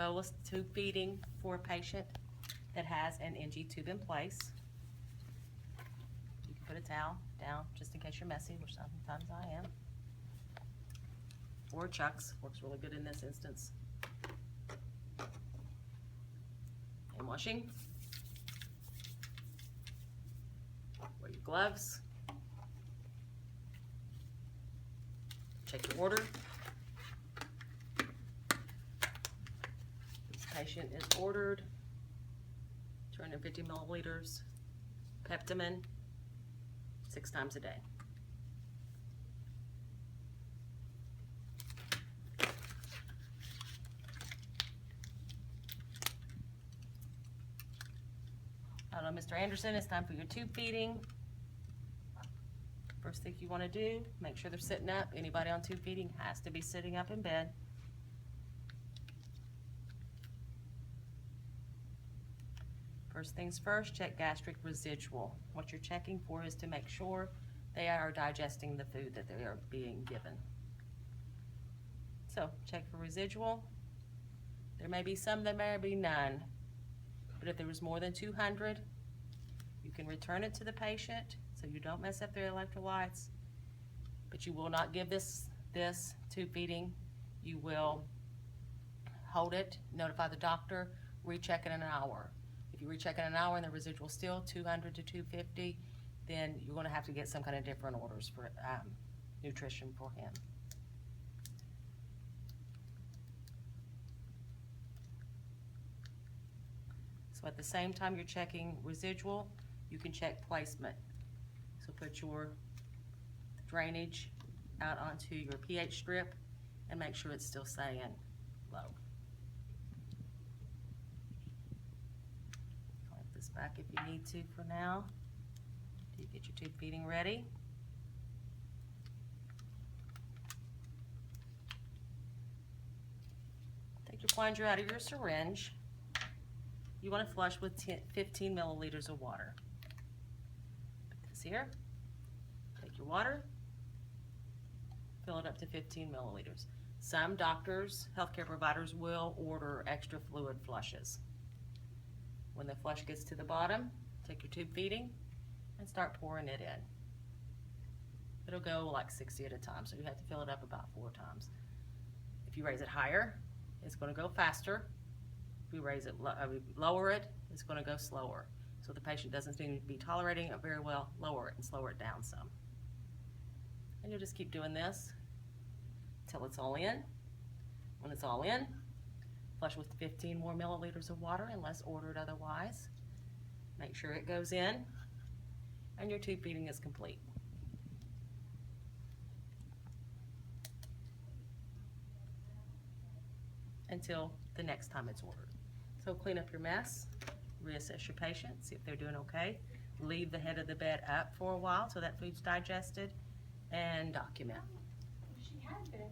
bolus tube feeding for a patient that has an NG tube in place. You can put a towel down just in case you're messy, which sometimes I am. Or chucks, works really good in this instance. Hand washing. Wear your gloves. Check your order. This patient is ordered 250 milliliters Peptamen 6 times a day. Hello, Mr. Anderson, it's time for your tube feeding. First thing you want to do, make sure they're sitting up. Anybody on tube feeding has to be sitting up in bed. First things first, check gastric residual. What you're checking for is to make sure they are digesting the food that they are being given. So check for residual. There may be some, there may be none. But if there was more than 200, you can return it to the patient so you don't mess up their electrolytes. But you will not give this tube feeding. You will hold it, notify the doctor, recheck in an hour. If you recheck in an hour and the residual is still 200 to 250, then you're going to have to get some kind of different orders for nutrition for him. So at the same time you're checking residual, you can check placement. So put your drainage out onto your pH strip and make sure it's still staying low. Clamp this back if you need to for now. You get your tube feeding ready. Take your plunger out of your syringe. You want to flush with 15 milliliters of water. Put this here. Take your water. Fill it up to 15 milliliters. Some doctors, healthcare providers will order extra fluid flushes. When the flush gets to the bottom, take your tube feeding and start pouring it in. It'll go like 60 at a time, so you have to fill it up about 4 times. If you raise it higher, it's going to go faster. If we raise it, lower it, it's going to go slower. So the patient doesn't seem to be tolerating it very well. Lower it and slow it down some. And you'll just keep doing this until it's all in. When it's all in, flush with 15 more milliliters of water unless ordered otherwise. Make sure it goes in, and your tube feeding is complete. Until the next time it's ordered. So clean up your mess, reassess your patient, see if they're doing okay. Leave the head of the bed up for a while so that food's digested, and document. She had been.